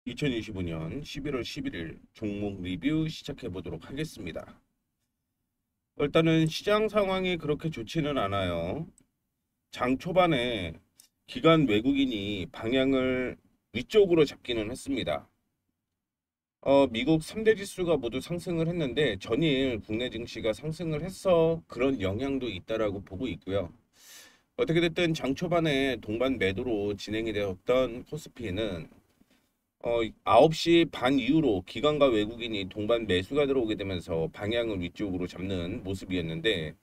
2025년 11월 11일 종목 리뷰 시작해 보도록 하겠습니다. 일단은 시장 상황이 그렇게 좋지는 않아요. 장 초반에 기관 외국인이 방향을 위쪽으로 잡기는 했습니다. 미국 3대 지수가 모두 상승을 했는데 전일 국내 증시가 상승을 해서 그런 영향도 있다라고 보고 있고요. 어떻게 됐든 장 초반에 동반 매도로 진행이 되었던 코스피는 9시 반 이후로 기관과 외국인이 동반 매수가 들어오게 되면서 방향을 위쪽으로 잡는 모습이었는데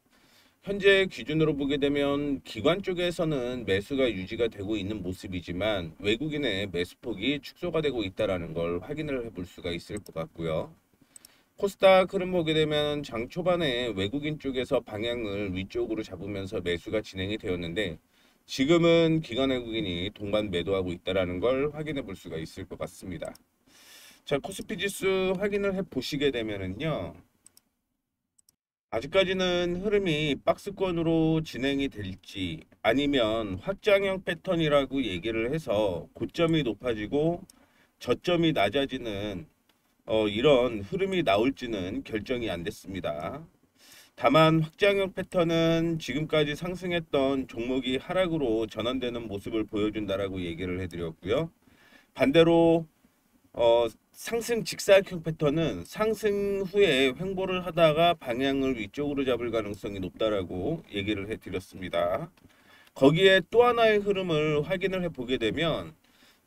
현재 기준으로 보게 되면 기관 쪽에서는 매수가 유지가 되고 있는 모습이지만 외국인의 매수폭이 축소가 되고 있다는 걸 확인을 해볼 수가 있을 것 같고요. 코스닥 흐름 보게 되면 장 초반에 외국인 쪽에서 방향을 위쪽으로 잡으면서 매수가 진행이 되었는데 지금은 기관 외국인이 동반 매도하고 있다는 걸 확인해 볼 수가 있을 것 같습니다. 자, 코스피 지수 확인을 해 보시게 되면은요. 아직까지는 흐름이 박스권으로 진행이 될지 아니면 확장형 패턴이라고 얘기를 해서 고점이 높아지고 저점이 낮아지는 이런 흐름이 나올지는 결정이 안 됐습니다. 다만 확장형 패턴은 지금까지 상승했던 종목이 하락으로 전환되는 모습을 보여준다라고 얘기를 해드렸고요. 반대로 상승 직사각형 패턴은 상승 후에 횡보를 하다가 방향을 위쪽으로 잡을 가능성이 높다라고 얘기를 해드렸습니다. 거기에 또 하나의 흐름을 확인을 해보게 되면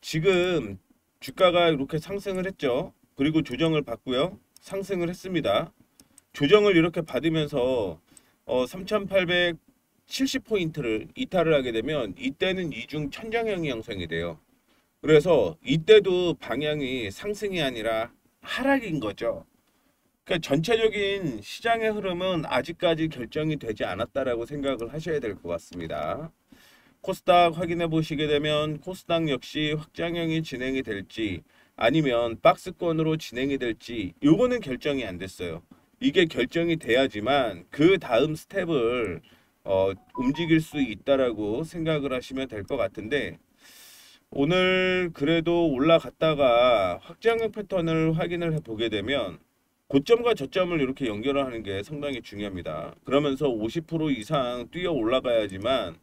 지금 주가가 이렇게 상승을 했죠. 그리고 조정을 받고요. 상승을 했습니다. 조정을 이렇게 받으면서 3870포인트를 이탈을 하게 되면 이때는 이중 천장형이 형성이 돼요. 그래서 이때도 방향이 상승이 아니라 하락인 거죠. 그러니까 전체적인 시장의 흐름은 아직까지 결정이 되지 않았다라고 생각을 하셔야 될 것 같습니다. 코스닥 확인해 보시게 되면 코스닥 역시 확장형이 진행이 될지 아니면 박스권으로 진행이 될지 요거는 결정이 안 됐어요. 이게 결정이 돼야지만 그 다음 스텝을 움직일 수 있다라고 생각을 하시면 될 것 같은데 오늘 그래도 올라갔다가 확장형 패턴을 확인을 해보게 되면 고점과 저점을 이렇게 연결을 하는 게 상당히 중요합니다. 그러면서 50% 이상 뛰어 올라가야지만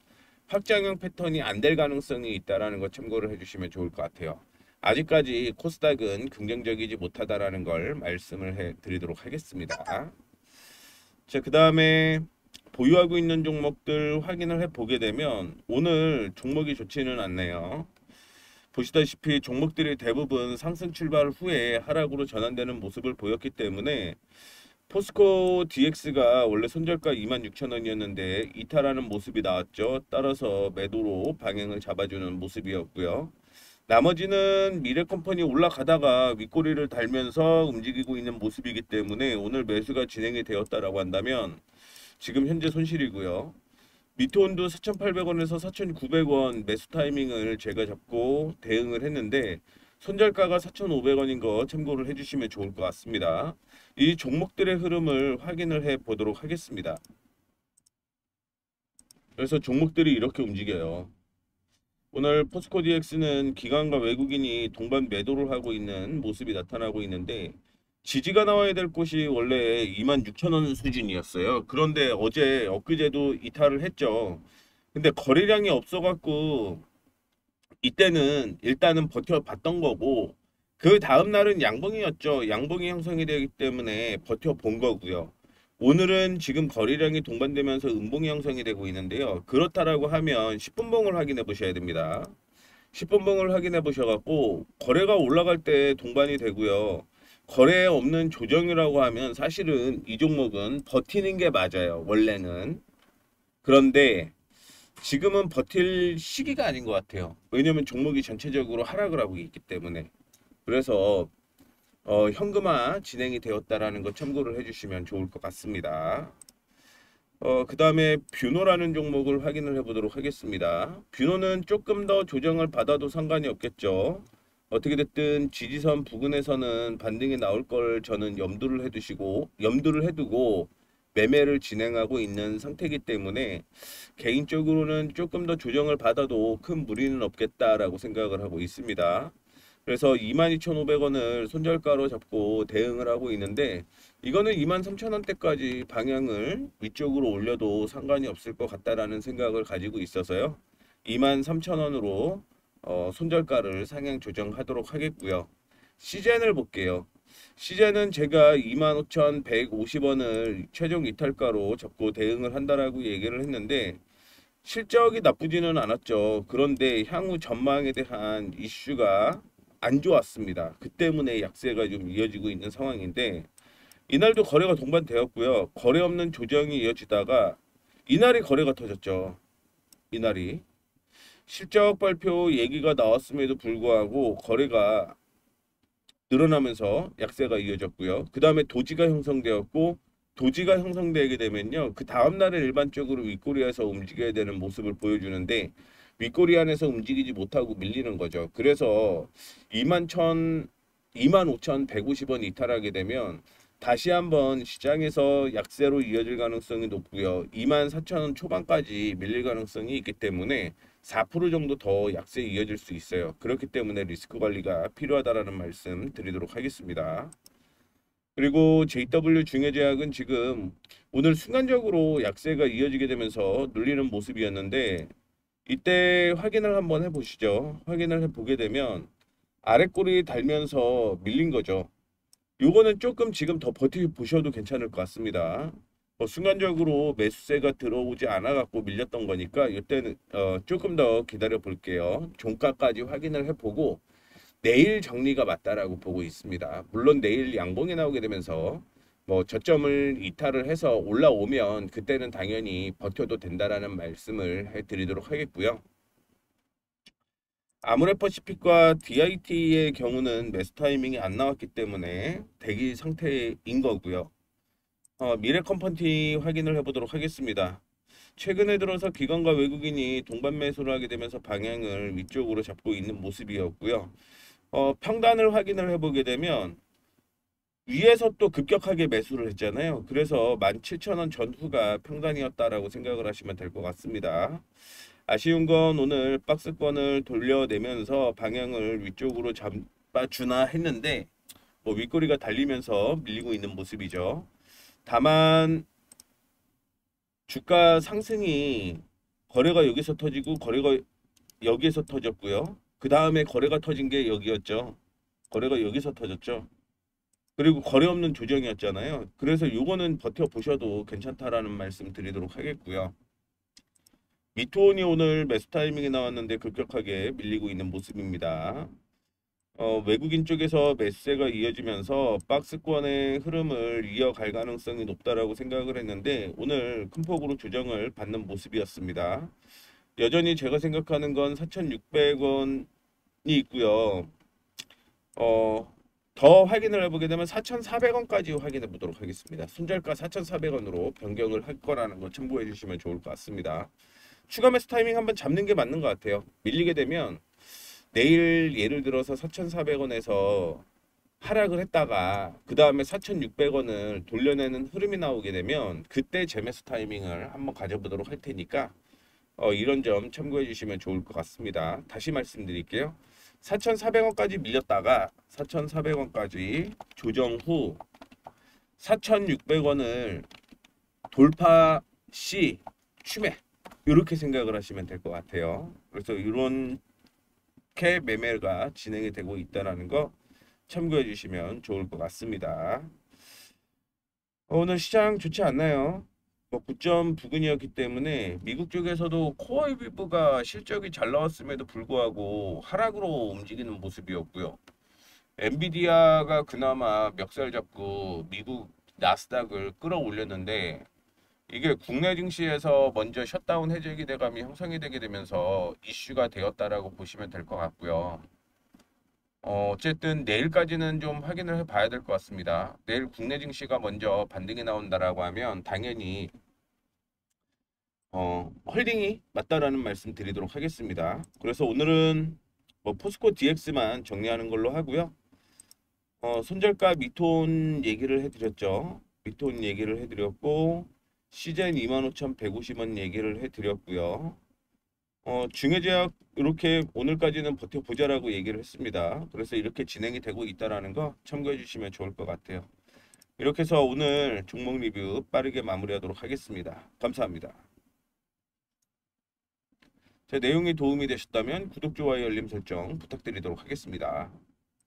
확장형 패턴이 안 될 가능성이 있다는 거 참고를 해주시면 좋을 것 같아요. 아직까지 코스닥은 긍정적이지 못하다라는 걸 말씀을 해드리도록 하겠습니다. 자, 그 다음에 보유하고 있는 종목들 확인을 해보게 되면 오늘 종목이 좋지는 않네요. 보시다시피 종목들이 대부분 상승 출발 후에 하락으로 전환되는 모습을 보였기 때문에 포스코 DX가 원래 손절가 26,000원이었는데 이탈하는 모습이 나왔죠. 따라서 매도로 방향을 잡아주는 모습이었고요. 나머지는 미래컴퍼니 올라가다가 윗꼬리를 달면서 움직이고 있는 모습이기 때문에 오늘 매수가 진행이 되었다라고 한다면 지금 현재 손실이고요. 미토온도 4,800원에서 4,900원 매수 타이밍을 제가 잡고 대응을 했는데 손절가가 4,500원인 거 참고를 해주시면 좋을 것 같습니다. 이 종목들의 흐름을 확인을 해 보도록 하겠습니다. 그래서 종목들이 이렇게 움직여요. 오늘 포스코 DX는 기관과 외국인이 동반 매도를 하고 있는 모습이 나타나고 있는데 지지가 나와야 될 곳이 원래 26,000원 수준이었어요. 그런데 어제 엊그제도 이탈을 했죠. 근데 거래량이 없어갖고 이때는 일단은 버텨봤던 거고 그 다음 날은 양봉이었죠. 양봉이 형성이 되기 때문에 버텨본 거고요. 오늘은 지금 거래량이 동반되면서 음봉이 형성이 되고 있는데요. 그렇다라고 하면 10분봉을 확인해 보셔야 됩니다. 10분봉을 확인해 보셔갖고 거래가 올라갈 때 동반이 되고요. 거래에 없는 조정이라고 하면 사실은 이 종목은 버티는 게 맞아요. 원래는. 그런데 지금은 버틸 시기가 아닌 것 같아요. 왜냐면 종목이 전체적으로 하락을 하고 있기 때문에. 그래서 현금화 진행이 되었다라는 거 참고를 해주시면 좋을 것 같습니다. 그 다음에 뷰노라는 종목을 확인을 해보도록 하겠습니다. 뷰노는 조금 더 조정을 받아도 상관이 없겠죠. 어떻게 됐든 지지선 부근에서는 반등이 나올 걸 저는 염두를 해두고 매매를 진행하고 있는 상태이기 때문에 개인적으로는 조금 더 조정을 받아도 큰 무리는 없겠다라고 생각을 하고 있습니다. 그래서 22,500원을 손절가로 잡고 대응을 하고 있는데 이거는 23,000원대까지 방향을 위쪽으로 올려도 상관이 없을 것 같다라는 생각을 가지고 있어서요. 23,000원으로 손절가를 상향 조정하도록 하겠고요. 시젠을 볼게요. 시젠은 제가 25,150원을 최종 이탈가로 잡고 대응을 한다라고 얘기를 했는데 실적이 나쁘지는 않았죠. 그런데 향후 전망에 대한 이슈가 안 좋았습니다. 그 때문에 약세가 좀 이어지고 있는 상황인데 이날도 거래가 동반되었고요. 거래 없는 조정이 이어지다가 이날이 거래가 터졌죠. 이날이 실적 발표 얘기가 나왔음에도 불구하고 거래가 늘어나면서 약세가 이어졌고요. 그 다음에 도지가 형성되었고 도지가 형성되게 되면요. 그 다음날에 일반적으로 윗꼬리에서 움직여야 되는 모습을 보여주는데 윗꼬리 안에서 움직이지 못하고 밀리는 거죠. 그래서 25,150원 이탈하게 되면 다시 한번 시장에서 약세로 이어질 가능성이 높고요. 24,000원 초반까지 밀릴 가능성이 있기 때문에 4% 정도 더 약세에 이어질 수 있어요. 그렇기 때문에 리스크 관리가 필요하다라는 말씀 드리도록 하겠습니다. 그리고 JW 중해제약은 지금 오늘 순간적으로 약세가 이어지게 되면서 눌리는 모습이었는데 이때 확인을 한번 해보시죠. 확인을 해보게 되면 아랫골이 달면서 밀린 거죠. 요거는 조금 지금 더 버텨보셔도 괜찮을 것 같습니다. 순간적으로 매수세가 들어오지 않아 갖고 밀렸던 거니까 이때는 조금 더 기다려 볼게요. 종가까지 확인을 해보고 내일 정리가 맞다라고 보고 있습니다. 물론 내일 양봉이 나오게 되면서 뭐 저점을 이탈을 해서 올라오면 그때는 당연히 버텨도 된다라는 말씀을 해드리도록 하겠고요. 아모레퍼시픽과 DIT의 경우는 매수 타이밍이 안 나왔기 때문에 대기 상태인 거고요. 미래컴퍼니 확인을 해보도록 하겠습니다. 최근에 들어서 기관과 외국인이 동반 매수를 하게 되면서 방향을 위쪽으로 잡고 있는 모습이었고요. 평단을 확인을 해보게 되면 위에서 또 급격하게 매수를 했잖아요. 그래서 17,000원 전후가 평단이었다라고 생각을 하시면 될 것 같습니다. 아쉬운 건 오늘 박스권을 돌려내면서 방향을 위쪽으로 잡아주나 했는데 뭐 윗꼬리가 달리면서 밀리고 있는 모습이죠. 다만 주가 상승이 거래가 여기서 터지고 거래가 여기에서 터졌고요. 그 다음에 거래가 터진 게 여기였죠. 거래가 여기서 터졌죠. 그리고 거래 없는 조정이었잖아요. 그래서 요거는 버텨보셔도 괜찮다라는 말씀 드리도록 하겠고요. 미투온이 오늘 매수 타이밍이 나왔는데 급격하게 밀리고 있는 모습입니다. 외국인 쪽에서 매수세가 이어지면서 박스권의 흐름을 이어갈 가능성이 높다라고 생각을 했는데 오늘 큰 폭으로 조정을 받는 모습이었습니다. 여전히 제가 생각하는 건 4,600원이 있고요. 더 확인을 해보게 되면 4,400원까지 확인해 보도록 하겠습니다. 손절가 4,400원으로 변경을 할 거라는 거 참고해 주시면 좋을 것 같습니다. 추가 매수 타이밍 한번 잡는 게 맞는 것 같아요. 밀리게 되면 내일 예를 들어서 4,400원에서 하락을 했다가 그 다음에 4,600원을 돌려내는 흐름이 나오게 되면 그때 재매수 타이밍을 한번 가져보도록 할 테니까 이런 점 참고해 주시면 좋을 것 같습니다. 다시 말씀드릴게요. 4,400원까지 밀렸다가 4,400원까지 조정 후 4,600원을 돌파 시 추매 이렇게 생각을 하시면 될 것 같아요. 그래서 이렇게 매매가 진행이 되고 있다는 거 참고해 주시면 좋을 것 같습니다. 오늘 시장 좋지 않나요? 9점 부근이었기 때문에 미국 쪽에서도 코어 이브가 실적이 잘 나왔음에도 불구하고 하락으로 움직이는 모습이었고요. 엔비디아가 그나마 멱살 잡고 미국 나스닥을 끌어올렸는데 이게 국내 증시에서 먼저 셧다운 해제 기대감이 형성이 되게 되면서 이슈가 되었다라고 보시면 될 것 같고요. 어쨌든 내일까지는 좀 확인을 해봐야 될 것 같습니다. 내일 국내 증시가 먼저 반등이 나온다라고 하면 당연히 홀딩이 맞다라는 말씀 드리도록 하겠습니다. 그래서 오늘은 뭐 포스코 DX만 정리하는 걸로 하고요. 손절가 미톤 얘기를 해드렸죠. 미톤 얘기를 해드렸고 시젠 25,150원 얘기를 해드렸고요. 중해제약 이렇게 오늘까지는 버텨보자라고 얘기를 했습니다. 그래서 이렇게 진행이 되고 있다라는 거 참고해 주시면 좋을 것 같아요. 이렇게 해서 오늘 종목 리뷰 빠르게 마무리하도록 하겠습니다. 감사합니다. 제 내용이 도움이 되셨다면 구독, 좋아요, 알림 설정 부탁드리도록 하겠습니다.